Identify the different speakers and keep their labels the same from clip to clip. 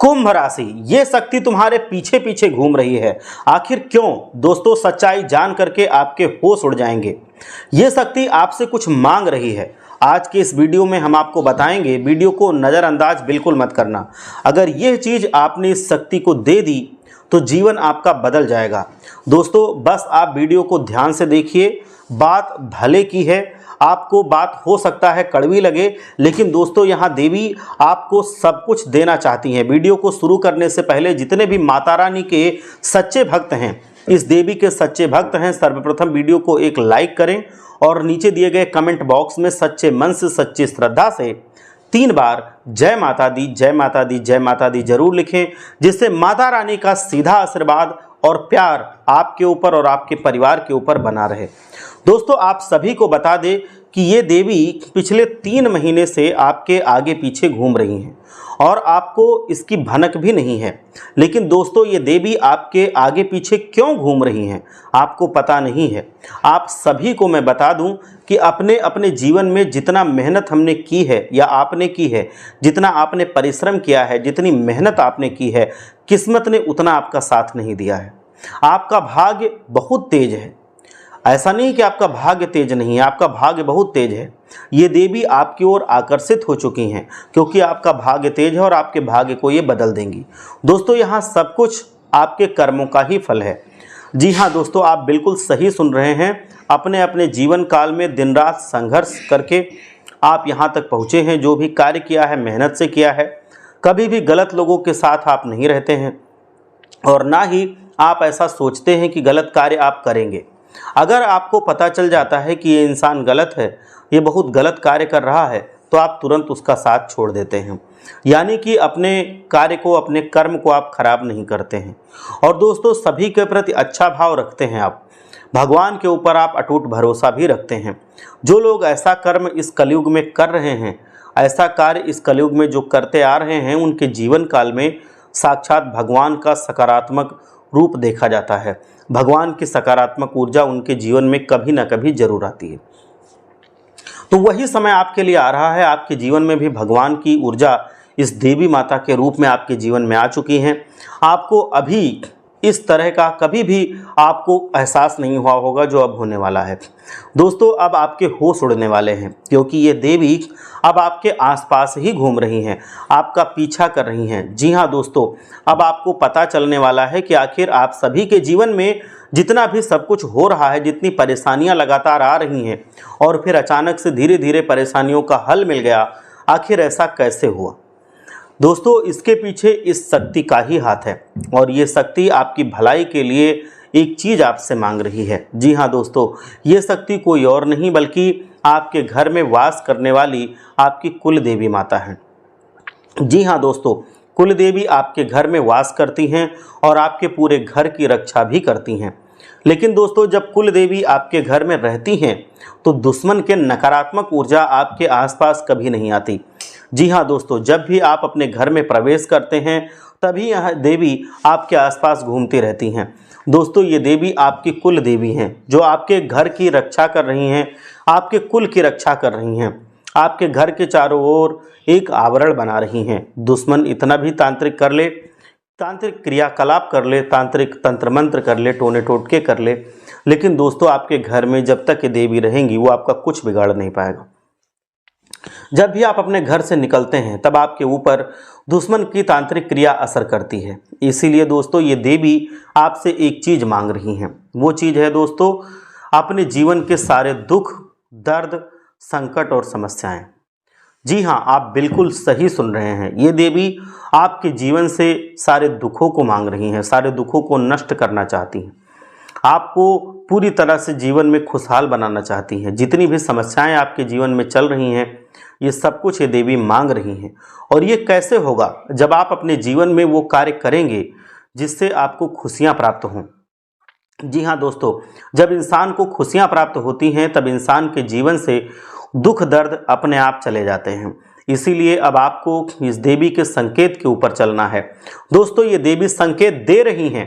Speaker 1: कुंभ राशि, ये शक्ति तुम्हारे पीछे पीछे घूम रही है। आखिर क्यों? दोस्तों, सच्चाई जान करके आपके होश उड़ जाएंगे। ये शक्ति आपसे कुछ मांग रही है। आज के इस वीडियो में हम आपको बताएंगे। वीडियो को नज़रअंदाज बिल्कुल मत करना। अगर यह चीज़ आपने इस शक्ति को दे दी तो जीवन आपका बदल जाएगा। दोस्तों, बस आप वीडियो को ध्यान से देखिए। बात भले की है, आपको बात हो सकता है कड़वी लगे, लेकिन दोस्तों यहाँ देवी आपको सब कुछ देना चाहती हैं। वीडियो को शुरू करने से पहले जितने भी माता रानी के सच्चे भक्त हैं, इस देवी के सच्चे भक्त हैं, सर्वप्रथम वीडियो को एक लाइक करें और नीचे दिए गए कमेंट बॉक्स में सच्चे मन से, सच्ची श्रद्धा से 3 बार जय माता दी, जय माता दी, जय माता दी जरूर लिखें, जिससे माता रानी का सीधा आशीर्वाद और प्यार आपके ऊपर और आपके परिवार के ऊपर बना रहे। दोस्तों, आप सभी को बता दें कि ये देवी पिछले 3 महीने से आपके आगे पीछे घूम रही हैं और आपको इसकी भनक भी नहीं है। लेकिन दोस्तों, ये देवी आपके आगे पीछे क्यों घूम रही हैं आपको पता नहीं है। आप सभी को मैं बता दूं कि अपने अपने जीवन में जितना मेहनत हमने की है या आपने की है, जितना आपने परिश्रम किया है, जितनी मेहनत आपने की है, किस्मत ने उतना आपका साथ नहीं दिया है। आपका भाग्य बहुत तेज है। ऐसा नहीं कि आपका भाग्य तेज नहीं है, आपका भाग्य बहुत तेज है। ये देवी आपकी ओर आकर्षित हो चुकी हैं क्योंकि आपका भाग्य तेज है और आपके भाग्य को ये बदल देंगी। दोस्तों, यहाँ सब कुछ आपके कर्मों का ही फल है। जी हाँ दोस्तों, आप बिल्कुल सही सुन रहे हैं। अपने अपने जीवन काल में दिन रात संघर्ष करके आप यहाँ तक पहुँचे हैं। जो भी कार्य किया है मेहनत से किया है। कभी भी गलत लोगों के साथ आप नहीं रहते हैं और ना ही आप ऐसा सोचते हैं कि गलत कार्य आप करेंगे। अगर आपको पता चल जाता है कि ये इंसान गलत है, ये बहुत गलत कार्य कर रहा है, तो आप तुरंत उसका साथ छोड़ देते हैं। यानी कि अपने कार्य को, अपने कर्म को आप खराब नहीं करते हैं। और दोस्तों, सभी के प्रति अच्छा भाव रखते हैं आप। भगवान के ऊपर आप अटूट भरोसा भी रखते हैं। जो लोग ऐसा कर्म इस कलयुग में कर रहे हैं, ऐसा कार्य इस कलयुग में जो करते आ रहे हैं, उनके जीवन काल में साक्षात भगवान का सकारात्मक रूप देखा जाता है। भगवान की सकारात्मक ऊर्जा उनके जीवन में कभी ना कभी जरूर आती है। तो वही समय आपके लिए आ रहा है। आपके जीवन में भी भगवान की ऊर्जा इस देवी माता के रूप में आपके जीवन में आ चुकी हैं। आपको अभी इस तरह का कभी भी आपको एहसास नहीं हुआ होगा जो अब होने वाला है। दोस्तों, अब आपके होश उड़ने वाले हैं क्योंकि ये देवी अब आपके आसपास ही घूम रही हैं, आपका पीछा कर रही हैं। जी हाँ दोस्तों, अब आपको पता चलने वाला है कि आखिर आप सभी के जीवन में जितना भी सब कुछ हो रहा है, जितनी परेशानियां लगातार आ रही हैं और फिर अचानक से धीरे धीरे परेशानियों का हल मिल गया, आखिर ऐसा कैसे हुआ। दोस्तों, इसके पीछे इस शक्ति का ही हाथ है और ये शक्ति आपकी भलाई के लिए एक चीज़ आपसे मांग रही है। जी हाँ दोस्तों, ये शक्ति कोई और नहीं बल्कि आपके घर में वास करने वाली आपकी कुल देवी माता है। जी हाँ दोस्तों, कुल देवी आपके घर में वास करती हैं और आपके पूरे घर की रक्षा भी करती हैं। लेकिन दोस्तों, जब कुल देवी आपके घर में रहती हैं तो दुश्मन के नकारात्मक ऊर्जा आपके आसपास कभी नहीं आती। जी हाँ दोस्तों, जब भी आप अपने घर में प्रवेश करते हैं तभी यह देवी आपके आसपास घूमती रहती हैं। दोस्तों, ये देवी आपकी कुल देवी हैं जो आपके घर की रक्षा कर रही हैं, आपके कुल की रक्षा कर रही हैं, आपके घर के चारों ओर एक आवरण बना रही हैं। दुश्मन इतना भी तांत्रिक कर ले, तांत्रिक क्रियाकलाप कर ले, तांत्रिक तंत्र मंत्र कर ले, टोने टोटके कर ले, लेकिन दोस्तों आपके घर में जब तक ये देवी रहेंगी वो आपका कुछ बिगाड़ नहीं पाएगा। जब भी आप अपने घर से निकलते हैं तब आपके ऊपर दुश्मन की तांत्रिक क्रिया असर करती है। इसीलिए दोस्तों, ये देवी आपसे एक चीज़ मांग रही हैं। वो चीज़ है दोस्तों, अपने जीवन के सारे दुख, दर्द, संकट और समस्याएं। जी हाँ, आप बिल्कुल सही सुन रहे हैं। ये देवी आपके जीवन से सारे दुखों को मांग रही हैं, सारे दुखों को नष्ट करना चाहती हैं, आपको पूरी तरह से जीवन में खुशहाल बनाना चाहती हैं। जितनी भी समस्याएं आपके जीवन में चल रही हैं, ये सब कुछ ये देवी मांग रही हैं। और ये कैसे होगा? जब आप अपने जीवन में वो कार्य करेंगे जिससे आपको खुशियां प्राप्त हों। जी हाँ दोस्तों, जब इंसान को खुशियां प्राप्त होती हैं तब इंसान के जीवन से दुख दर्द अपने आप चले जाते हैं। इसीलिए अब आपको इस देवी के संकेत के ऊपर चलना है। दोस्तों, ये देवी संकेत दे रही हैं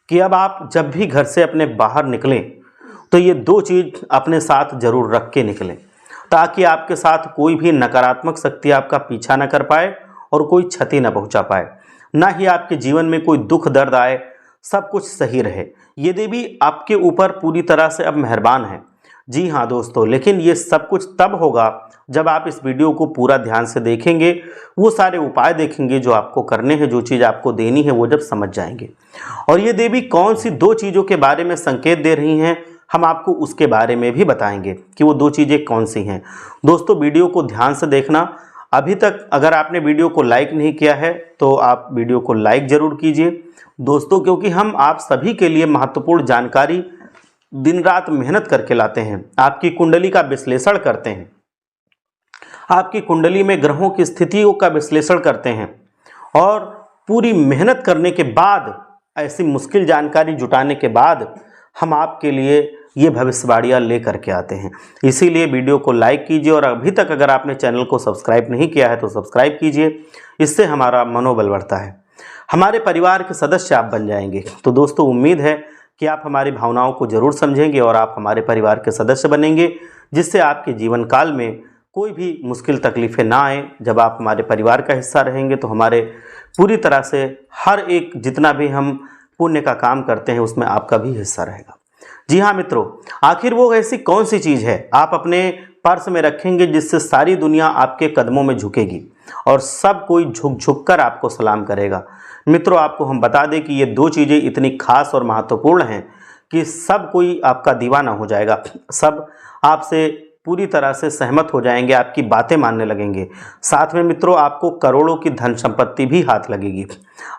Speaker 1: कि अब आप जब भी घर से अपने बाहर निकलें तो ये 2 चीज़ अपने साथ जरूर रख के निकलें, ताकि आपके साथ कोई भी नकारात्मक शक्ति आपका पीछा न कर पाए और कोई क्षति न पहुंचा पाए। ना ही आपके जीवन में कोई दुख दर्द आए, सब कुछ सही रहे। ये देवी आपके ऊपर पूरी तरह से अब मेहरबान है। जी हाँ दोस्तों, लेकिन ये सब कुछ तब होगा जब आप इस वीडियो को पूरा ध्यान से देखेंगे, वो सारे उपाय देखेंगे जो आपको करने हैं, जो चीज़ आपको देनी है वो जब समझ जाएंगे। और ये देवी कौन सी 2 चीज़ों के बारे में संकेत दे रही हैं, हम आपको उसके बारे में भी बताएंगे कि वो 2 चीज़ें कौन सी हैं। दोस्तों वीडियो को ध्यान से देखना। अभी तक अगर आपने वीडियो को लाइक नहीं किया है तो आप वीडियो को लाइक ज़रूर कीजिए दोस्तों, क्योंकि हम आप सभी के लिए महत्वपूर्ण जानकारी दिन रात मेहनत करके लाते हैं। आपकी कुंडली का विश्लेषण करते हैं, आपकी कुंडली में ग्रहों की स्थितियों का विश्लेषण करते हैं और पूरी मेहनत करने के बाद, ऐसी मुश्किल जानकारी जुटाने के बाद हम आपके लिए ये भविष्यवाणियाँ ले करके आते हैं। इसीलिए वीडियो को लाइक कीजिए और अभी तक अगर आपने चैनल को सब्सक्राइब नहीं किया है तो सब्सक्राइब कीजिए, इससे हमारा मनोबल बढ़ता है, हमारे परिवार के सदस्य आप बन जाएंगे। तो दोस्तों उम्मीद है कि आप हमारी भावनाओं को ज़रूर समझेंगे और आप हमारे परिवार के सदस्य बनेंगे, जिससे आपके जीवन काल में कोई भी मुश्किल तकलीफ़ें ना आए। जब आप हमारे परिवार का हिस्सा रहेंगे तो हमारे पूरी तरह से हर एक जितना भी हम पुण्य का काम करते हैं उसमें आपका भी हिस्सा रहेगा। जी हाँ मित्रों, आखिर वो ऐसी कौन सी चीज़ है आप अपने पर्स में रखेंगे जिससे सारी दुनिया आपके कदमों में झुकेगी और सब कोई झुक झुक कर आपको सलाम करेगा। मित्रों आपको हम बता दें कि ये 2 चीज़ें इतनी खास और महत्वपूर्ण हैं कि सब कोई आपका दीवाना हो जाएगा, सब आपसे पूरी तरह से सहमत हो जाएंगे, आपकी बातें मानने लगेंगे। साथ में मित्रों आपको करोड़ों की धन संपत्ति भी हाथ लगेगी,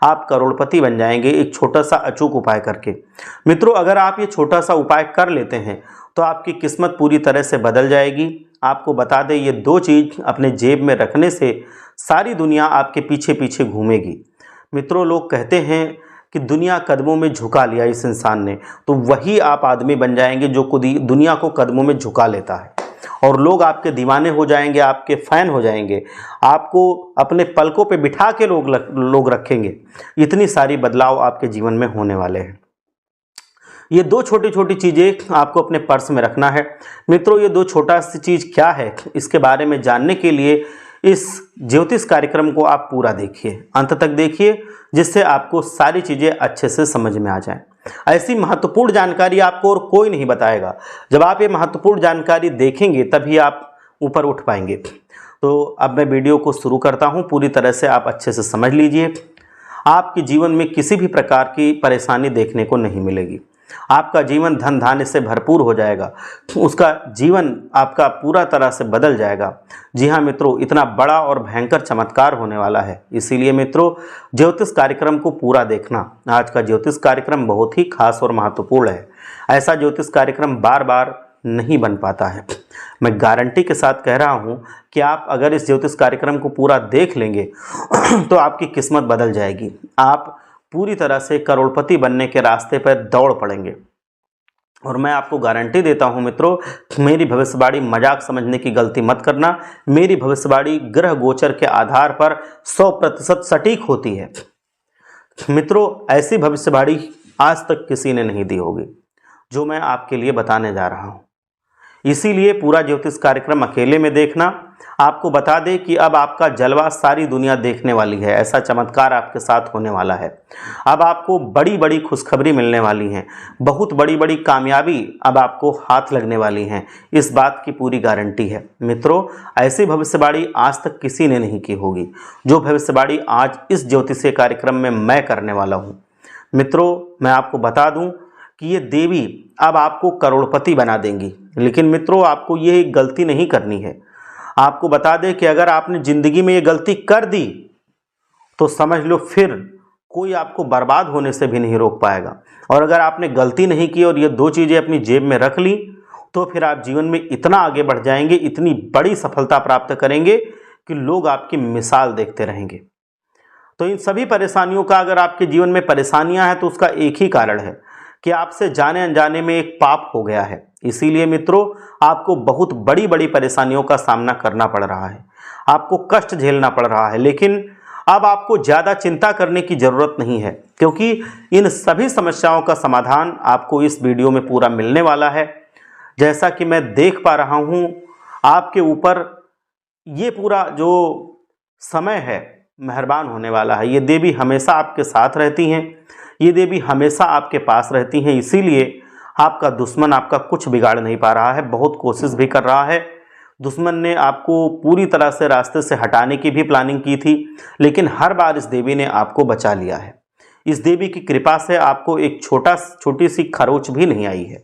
Speaker 1: आप करोड़पति बन जाएंगे एक छोटा सा अचूक उपाय करके। मित्रों अगर आप ये छोटा सा उपाय कर लेते हैं तो आपकी किस्मत पूरी तरह से बदल जाएगी। आपको बता दें ये 2 चीज़ अपने जेब में रखने से सारी दुनिया आपके पीछे पीछे घूमेगी। मित्रों लोग कहते हैं कि दुनिया कदमों में झुका लिया इस इंसान ने, तो वही आप आदमी बन जाएंगे जो दुनिया को कदमों में झुका लेता है और लोग आपके दीवाने हो जाएंगे, आपके फ़ैन हो जाएंगे, आपको अपने पलकों पे बिठा के लोग रखेंगे। इतनी सारी बदलाव आपके जीवन में होने वाले हैं। ये 2 छोटी छोटी चीज़ें आपको अपने पर्स में रखना है। मित्रों ये 2 छोटा सी चीज़ क्या है इसके बारे में जानने के लिए इस ज्योतिष कार्यक्रम को आप पूरा देखिए, अंत तक देखिए, जिससे आपको सारी चीज़ें अच्छे से समझ में आ जाएं। ऐसी महत्वपूर्ण जानकारी आपको और कोई नहीं बताएगा। जब आप ये महत्वपूर्ण जानकारी देखेंगे तभी आप ऊपर उठ पाएंगे। तो अब मैं वीडियो को शुरू करता हूँ, पूरी तरह से आप अच्छे से समझ लीजिए। आपके जीवन में किसी भी प्रकार की परेशानी देखने को नहीं मिलेगी, आपका जीवन धन धान्य से भरपूर हो जाएगा, उसका जीवन आपका पूरा तरह से बदल जाएगा। जी हाँ मित्रों, इतना बड़ा और भयंकर चमत्कार होने वाला है। इसीलिए मित्रों ज्योतिष कार्यक्रम को पूरा देखना। आज का ज्योतिष कार्यक्रम बहुत ही खास और महत्वपूर्ण है। ऐसा ज्योतिष कार्यक्रम बार बार नहीं बन पाता है। मैं गारंटी के साथ कह रहा हूँ कि आप अगर इस ज्योतिष कार्यक्रम को पूरा देख लेंगे तो आपकी किस्मत बदल जाएगी, आप पूरी तरह से करोड़पति बनने के रास्ते पर दौड़ पड़ेंगे। और मैं आपको गारंटी देता हूं मित्रों, मेरी भविष्यवाणी मजाक समझने की गलती मत करना। मेरी भविष्यवाणी ग्रह गोचर के आधार पर 100% सटीक होती है। मित्रों ऐसी भविष्यवाणी आज तक किसी ने नहीं दी होगी जो मैं आपके लिए बताने जा रहा हूं। इसीलिए पूरा ज्योतिष कार्यक्रम अकेले में देखना। आपको बता दें कि अब आपका जलवा सारी दुनिया देखने वाली है, ऐसा चमत्कार आपके साथ होने वाला है। अब आपको बड़ी बड़ी खुशखबरी मिलने वाली हैं, बहुत बड़ी बड़ी कामयाबी अब आपको हाथ लगने वाली हैं, इस बात की पूरी गारंटी है। मित्रों ऐसी भविष्यवाणी आज तक किसी ने नहीं की होगी जो भविष्यवाणी आज इस ज्योतिषीय कार्यक्रम में मैं करने वाला हूँ। मित्रों मैं आपको बता दूँ कि ये देवी अब आपको करोड़पति बना देंगी, लेकिन मित्रों आपको ये एक गलती नहीं करनी है। आपको बता दें कि अगर आपने ज़िंदगी में ये गलती कर दी तो समझ लो फिर कोई आपको बर्बाद होने से भी नहीं रोक पाएगा। और अगर आपने गलती नहीं की और ये 2 चीज़ें अपनी जेब में रख ली तो फिर आप जीवन में इतना आगे बढ़ जाएंगे, इतनी बड़ी सफलता प्राप्त करेंगे कि लोग आपकी मिसाल देखते रहेंगे। तो इन सभी परेशानियों का, अगर आपके जीवन में परेशानियां हैं तो उसका एक ही कारण है कि आपसे जाने अनजाने में एक पाप हो गया है। इसीलिए मित्रों आपको बहुत बड़ी बड़ी परेशानियों का सामना करना पड़ रहा है, आपको कष्ट झेलना पड़ रहा है। लेकिन अब आपको ज़्यादा चिंता करने की ज़रूरत नहीं है, क्योंकि इन सभी समस्याओं का समाधान आपको इस वीडियो में पूरा मिलने वाला है। जैसा कि मैं देख पा रहा हूँ आपके ऊपर ये पूरा जो समय है मेहरबान होने वाला है। ये देवी हमेशा आपके साथ रहती हैं, ये देवी हमेशा आपके पास रहती हैं। इसीलिए आपका दुश्मन आपका कुछ बिगाड़ नहीं पा रहा है, बहुत कोशिश भी कर रहा है। दुश्मन ने आपको पूरी तरह से रास्ते से हटाने की भी प्लानिंग की थी, लेकिन हर बार इस देवी ने आपको बचा लिया है। इस देवी की कृपा से आपको एक छोटी सी खरोच भी नहीं आई है।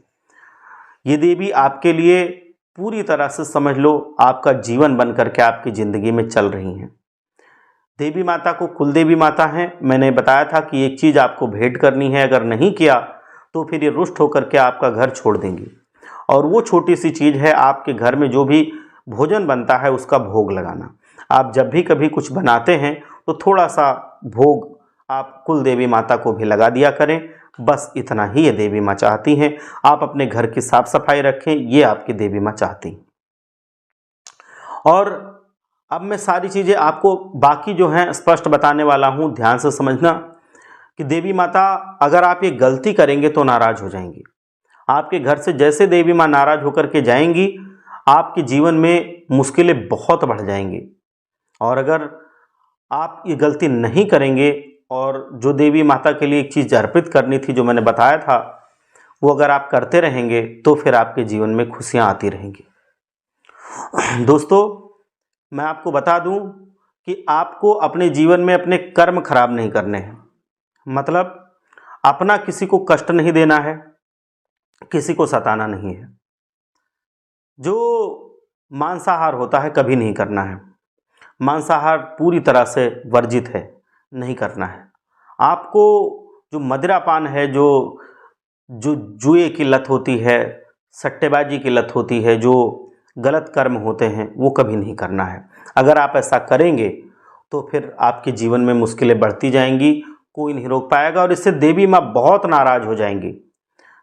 Speaker 1: ये देवी आपके लिए पूरी तरह से समझ लो आपका जीवन बन करके आपकी ज़िंदगी में चल रही हैं। देवी माता को कुलदेवी माता हैं। मैंने बताया था कि एक चीज़ आपको भेंट करनी है, अगर नहीं किया तो फिर ये रुष्ट होकर के आपका घर छोड़ देंगी। और वो छोटी सी चीज़ है, आपके घर में जो भी भोजन बनता है उसका भोग लगाना। आप जब भी कभी कुछ बनाते हैं तो थोड़ा सा भोग आप कुल देवी माता को भी लगा दिया करें। बस इतना ही ये देवी माँ चाहती हैं। आप अपने घर की साफ सफाई रखें, ये आपकी देवी माँ चाहती हैं। और अब मैं सारी चीज़ें आपको बाकी जो हैं स्पष्ट बताने वाला हूँ, ध्यान से समझना कि देवी माता अगर आप ये गलती करेंगे तो नाराज़ हो जाएंगी। आपके घर से जैसे देवी माँ नाराज़ होकर के जाएंगी, आपके जीवन में मुश्किलें बहुत बढ़ जाएंगी। और अगर आप ये गलती नहीं करेंगे और जो देवी माता के लिए एक चीज़ अर्पित करनी थी, जो मैंने बताया था, वो अगर आप करते रहेंगे तो फिर आपके जीवन में खुशियाँ आती रहेंगी। दोस्तों, मैं आपको बता दूं कि आपको अपने जीवन में अपने कर्म खराब नहीं करने हैं। मतलब अपना किसी को कष्ट नहीं देना है, किसी को सताना नहीं है। जो मांसाहार होता है कभी नहीं करना है। मांसाहार पूरी तरह से वर्जित है, नहीं करना है। आपको जो मदिरापान है, जो जुए की लत होती है, सट्टेबाजी की लत होती है, जो गलत कर्म होते हैं, वो कभी नहीं करना है। अगर आप ऐसा करेंगे तो फिर आपके जीवन में मुश्किलें बढ़ती जाएंगी, कोई नहीं रोक पाएगा और इससे देवी माँ बहुत नाराज़ हो जाएंगी।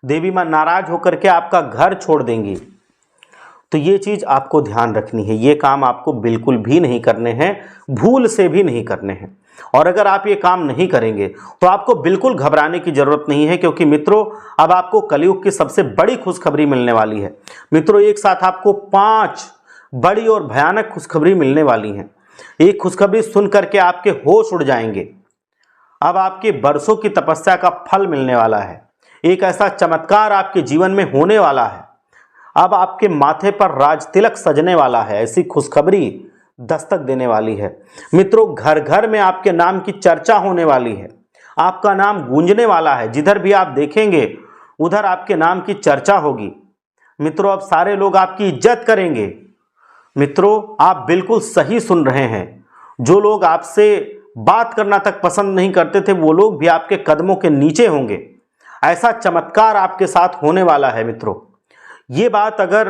Speaker 1: देवी माँ नाराज़ होकर के आपका घर छोड़ देंगी। तो ये चीज़ आपको ध्यान रखनी है। ये काम आपको बिल्कुल भी नहीं करने हैं, भूल से भी नहीं करने हैं। और अगर आप ये काम नहीं करेंगे तो आपको बिल्कुल घबराने की ज़रूरत नहीं है, क्योंकि मित्रों अब आपको कलयुग की सबसे बड़ी खुशखबरी मिलने वाली है। मित्रों, एक साथ आपको 5 बड़ी और भयानक खुशखबरी मिलने वाली हैं। एक खुशखबरी सुन करके आपके होश उड़ जाएंगे। अब आपके बरसों की तपस्या का फल मिलने वाला है। एक ऐसा चमत्कार आपके जीवन में होने वाला है। अब आपके माथे पर राज तिलक सजने वाला है। ऐसी खुशखबरी दस्तक देने वाली है। मित्रों, घर घर में आपके नाम की चर्चा होने वाली है। आपका नाम गूंजने वाला है। जिधर भी आप देखेंगे उधर आपके नाम की चर्चा होगी। मित्रों, अब सारे लोग आपकी इज्जत करेंगे। मित्रों, आप बिल्कुल सही सुन रहे हैं। जो लोग आपसे बात करना तक पसंद नहीं करते थे, वो लोग भी आपके कदमों के नीचे होंगे। ऐसा चमत्कार आपके साथ होने वाला है। मित्रों, ये बात अगर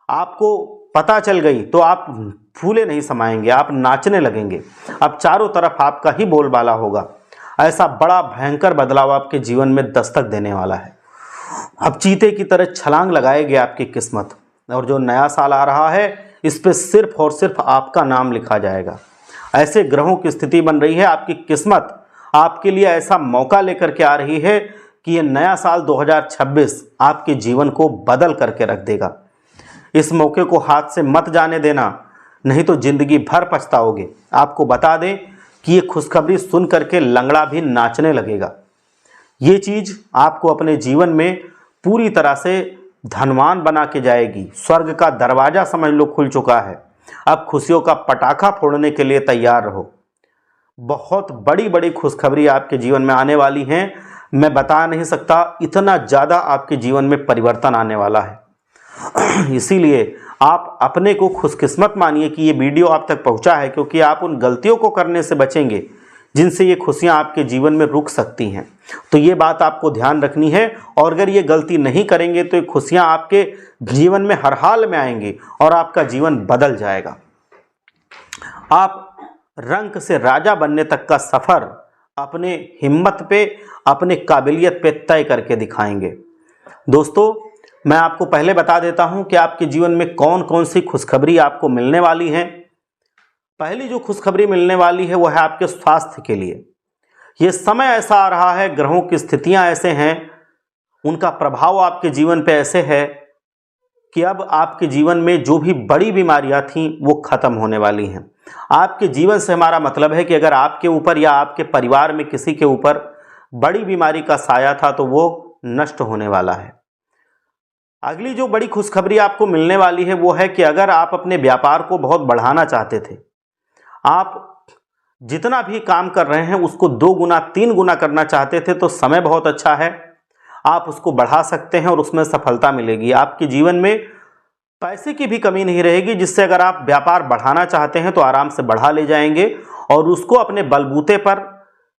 Speaker 1: आपको पता चल गई तो आप फूले नहीं समाएंगे, आप नाचने लगेंगे। अब चारों तरफ आपका ही बोलबाला होगा। ऐसा बड़ा भयंकर बदलाव आपके जीवन में दस्तक देने वाला है। अब चीते की तरह छलांग लगाएगी आपकी किस्मत। और जो नया साल आ रहा है, इस पे सिर्फ और सिर्फ आपका नाम लिखा जाएगा। ऐसे ग्रहों की स्थिति बन रही है, आपकी किस्मत आपके लिए ऐसा मौका लेकर के आ रही है कि ये नया साल 2026 आपके जीवन को बदल करके रख देगा। इस मौके को हाथ से मत जाने देना, नहीं तो जिंदगी भर पछताओगे। आपको बता दें कि ये खुशखबरी सुन करके लंगड़ा भी नाचने लगेगा। ये चीज़ आपको अपने जीवन में पूरी तरह से धनवान बना के जाएगी। स्वर्ग का दरवाज़ा समझ लो खुल चुका है। अब खुशियों का पटाखा फोड़ने के लिए तैयार रहो। बहुत बड़ी बड़ी खुशखबरी आपके जीवन में आने वाली हैं। मैं बता नहीं सकता, इतना ज़्यादा आपके जीवन में परिवर्तन आने वाला है। इसीलिए आप अपने को खुशकिस्मत मानिए कि ये वीडियो आप तक पहुंचा है, क्योंकि आप उन गलतियों को करने से बचेंगे जिनसे ये खुशियां आपके जीवन में रुक सकती हैं। तो ये बात आपको ध्यान रखनी है। और अगर ये गलती नहीं करेंगे तो ये खुशियां आपके जीवन में हर हाल में आएंगी और आपका जीवन बदल जाएगा। आप रंक से राजा बनने तक का सफ़र अपने हिम्मत पे, अपने काबिलियत पे तय करके दिखाएंगे। दोस्तों, मैं आपको पहले बता देता हूं कि आपके जीवन में कौन कौन सी खुशखबरी आपको मिलने वाली है। पहली जो खुशखबरी मिलने वाली है वो है आपके स्वास्थ्य के लिए। ये समय ऐसा आ रहा है, ग्रहों की स्थितियां ऐसे हैं, उनका प्रभाव आपके जीवन पे ऐसे है कि अब आपके जीवन में जो भी बड़ी बीमारियां थीं वो खत्म होने वाली हैं। आपके जीवन से हमारा मतलब है कि अगर आपके ऊपर या आपके परिवार में किसी के ऊपर बड़ी बीमारी का साया था तो वो नष्ट होने वाला है। अगली जो बड़ी खुशखबरी आपको मिलने वाली है वो है कि अगर आप अपने व्यापार को बहुत बढ़ाना चाहते थे, आप जितना भी काम कर रहे हैं उसको 2 गुना 3 गुना करना चाहते थे, तो समय बहुत अच्छा है, आप उसको बढ़ा सकते हैं और उसमें सफलता मिलेगी। आपके जीवन में पैसे की भी कमी नहीं रहेगी, जिससे अगर आप व्यापार बढ़ाना चाहते हैं तो आराम से बढ़ा ले जाएंगे और उसको अपने बलबूते पर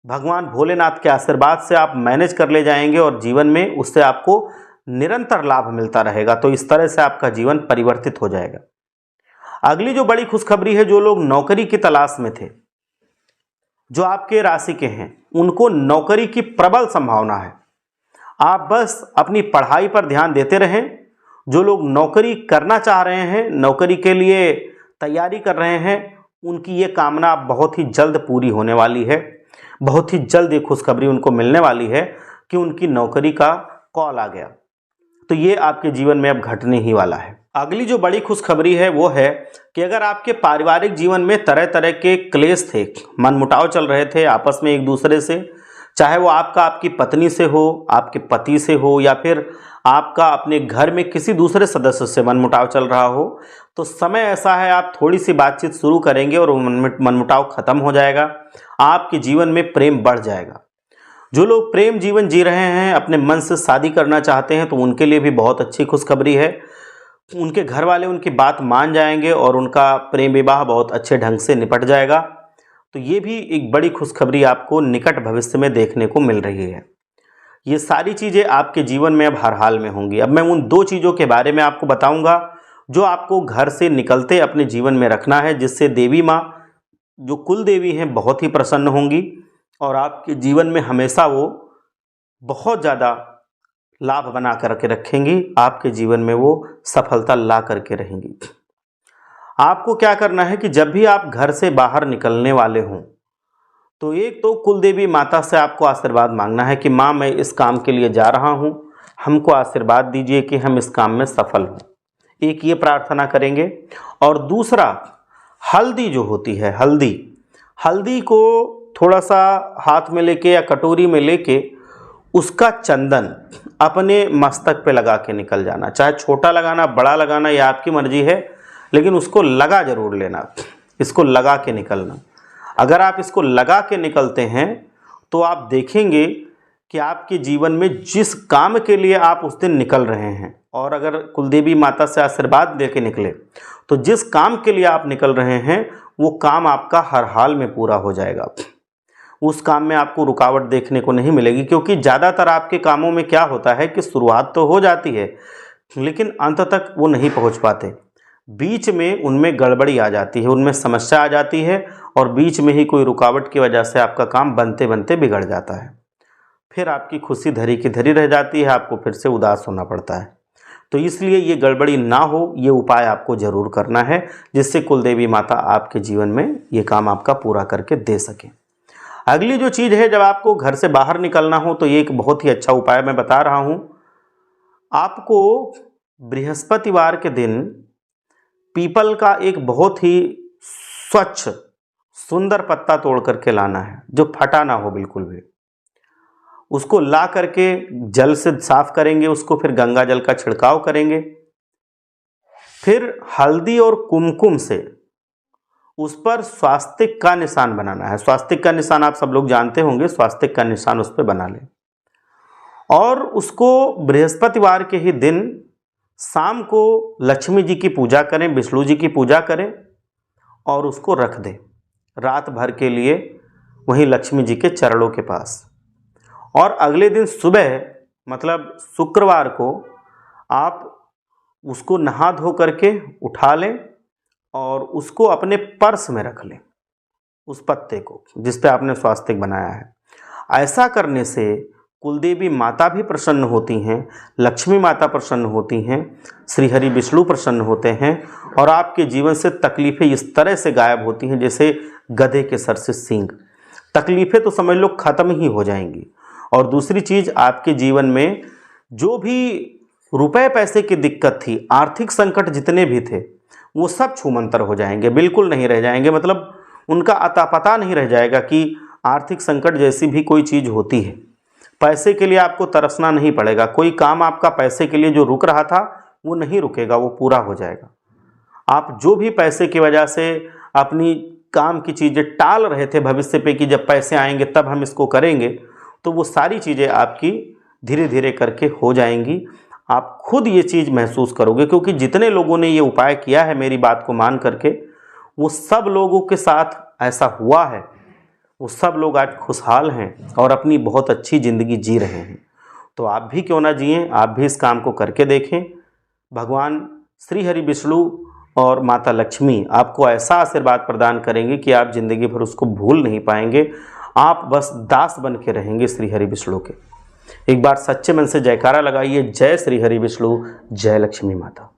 Speaker 1: भगवान भोलेनाथ के आशीर्वाद से आप मैनेज कर ले जाएंगे और जीवन में उससे आपको निरंतर लाभ मिलता रहेगा। तो इस तरह से आपका जीवन परिवर्तित हो जाएगा। अगली जो बड़ी खुशखबरी है, जो लोग नौकरी की तलाश में थे, जो आपके राशि के हैं, उनको नौकरी की प्रबल संभावना है। आप बस अपनी पढ़ाई पर ध्यान देते रहें। जो लोग नौकरी करना चाह रहे हैं, नौकरी के लिए तैयारी कर रहे हैं, उनकी ये कामना बहुत ही जल्द पूरी होने वाली है। बहुत ही जल्द ये खुशखबरी उनको मिलने वाली है कि उनकी नौकरी का कॉल आ गया। तो ये आपके जीवन में अब घटने ही वाला है। अगली जो बड़ी खुशखबरी है वो है कि अगर आपके पारिवारिक जीवन में तरह तरह के क्लेश थे, मनमुटाव चल रहे थे आपस में एक दूसरे से, चाहे वो आपकी पत्नी से हो, आपके पति से हो, या फिर आपका अपने घर में किसी दूसरे सदस्य से मनमुटाव चल रहा हो, तो समय ऐसा है आप थोड़ी सी बातचीत शुरू करेंगे और मनमुटाव खत्म हो जाएगा। आपके जीवन में प्रेम बढ़ जाएगा। जो लोग प्रेम जीवन जी रहे हैं, अपने मन से शादी करना चाहते हैं, तो उनके लिए भी बहुत अच्छी खुशखबरी है। उनके घर वाले उनकी बात मान जाएंगे और उनका प्रेम विवाह बहुत अच्छे ढंग से निपट जाएगा। तो ये भी एक बड़ी खुशखबरी आपको निकट भविष्य में देखने को मिल रही है। ये सारी चीज़ें आपके जीवन में अब हर हाल में होंगी। अब मैं उन 2 चीज़ों के बारे में आपको बताऊंगा जो आपको घर से निकलते अपने जीवन में रखना है, जिससे देवी माँ, जो कुल देवी हैं, बहुत ही प्रसन्न होंगी और आपके जीवन में हमेशा वो बहुत ज़्यादा लाभ बना करके रखेंगी। आपके जीवन में वो सफलता ला करके रहेंगी। आपको क्या करना है कि जब भी आप घर से बाहर निकलने वाले हों, तो एक तो कुल देवी माता से आपको आशीर्वाद मांगना है कि माँ, मैं इस काम के लिए जा रहा हूँ, हमको आशीर्वाद दीजिए कि हम इस काम में सफल हों। एक ये प्रार्थना करेंगे। और दूसरा, हल्दी जो होती है, हल्दी को थोड़ा सा हाथ में लेके या कटोरी में लेके उसका चंदन अपने मस्तक पे लगा के निकल जाना। चाहे छोटा लगाना, बड़ा लगाना, यह आपकी मर्जी है, लेकिन उसको लगा जरूर लेना। इसको लगा के निकलना। अगर आप इसको लगा के निकलते हैं तो आप देखेंगे कि आपके जीवन में जिस काम के लिए आप उस दिन निकल रहे हैं, और अगर कुलदेवी माता से आशीर्वाद दे के निकले, तो जिस काम के लिए आप निकल रहे हैं वो काम आपका हर हाल में पूरा हो जाएगा। उस काम में आपको रुकावट देखने को नहीं मिलेगी, क्योंकि ज़्यादातर आपके कामों में क्या होता है कि शुरुआत तो हो जाती है लेकिन अंत तक वो नहीं पहुंच पाते। बीच में उनमें गड़बड़ी आ जाती है, उनमें समस्या आ जाती है और बीच में ही कोई रुकावट की वजह से आपका काम बनते बनते बिगड़ जाता है। फिर आपकी खुशी धरी की धरी रह जाती है, आपको फिर से उदास होना पड़ता है। तो इसलिए ये गड़बड़ी ना हो, ये उपाय आपको ज़रूर करना है, जिससे कुलदेवी माता आपके जीवन में ये काम आपका पूरा करके दे सके। अगली जो चीज़ है, जब आपको घर से बाहर निकलना हो तो ये एक बहुत ही अच्छा उपाय मैं बता रहा हूँ। आपको बृहस्पतिवार के दिन पीपल का एक बहुत ही स्वच्छ सुंदर पत्ता तोड़ करके लाना है, जो फटा ना हो बिल्कुल भी। उसको ला करके जल से साफ करेंगे, उसको फिर गंगा जल का छिड़काव करेंगे, फिर हल्दी और कुमकुम से उस पर स्वास्तिक का निशान बनाना है। स्वास्तिक का निशान आप सब लोग जानते होंगे, स्वास्तिक का निशान उस पर बना लें और उसको बृहस्पतिवार के ही दिन शाम को लक्ष्मी जी की पूजा करें, विष्णु जी की पूजा करें और उसको रख दें रात भर के लिए वहीं लक्ष्मी जी के चरणों के पास। और अगले दिन सुबह, मतलब शुक्रवार को, आप उसको नहा धो करके उठा लें और उसको अपने पर्स में रख लें, उस पत्ते को जिस पे आपने स्वास्तिक बनाया है। ऐसा करने से कुलदेवी माता भी प्रसन्न होती हैं, लक्ष्मी माता प्रसन्न होती हैं, श्री हरि विष्णु प्रसन्न होते हैं और आपके जीवन से तकलीफ़ें इस तरह से गायब होती हैं जैसे गधे के सर से सींग। तकलीफ़ें तो समझ लो ख़त्म ही हो जाएंगी। और दूसरी चीज़, आपके जीवन में जो भी रुपए पैसे की दिक्कत थी, आर्थिक संकट जितने भी थे, वो सब छूमंतर हो जाएंगे, बिल्कुल नहीं रह जाएंगे। मतलब उनका अता पता नहीं रह जाएगा कि आर्थिक संकट जैसी भी कोई चीज़ होती है। पैसे के लिए आपको तरसना नहीं पड़ेगा। कोई काम आपका पैसे के लिए जो रुक रहा था वो नहीं रुकेगा, वो पूरा हो जाएगा। आप जो भी पैसे की वजह से अपनी काम की चीज़ें टाल रहे थे भविष्य पे कि जब पैसे आएंगे तब हम इसको करेंगे, तो वो सारी चीज़ें आपकी धीरे धीरे करके हो जाएंगी। आप खुद ये चीज़ महसूस करोगे, क्योंकि जितने लोगों ने ये उपाय किया है मेरी बात को मान करके, वो सब लोगों के साथ ऐसा हुआ है। वो सब लोग आज खुशहाल हैं और अपनी बहुत अच्छी ज़िंदगी जी रहे हैं। तो आप भी क्यों ना जिएं, आप भी इस काम को करके देखें। भगवान श्री हरि विष्णु और माता लक्ष्मी आपको ऐसा आशीर्वाद प्रदान करेंगे कि आप ज़िंदगी भर उसको भूल नहीं पाएंगे। आप बस दास बन के रहेंगे श्री हरि विष्णु के। एक बार सच्चे मन से जयकारा लगाइए, जय श्री हरि विष्णु, जय लक्ष्मी माता।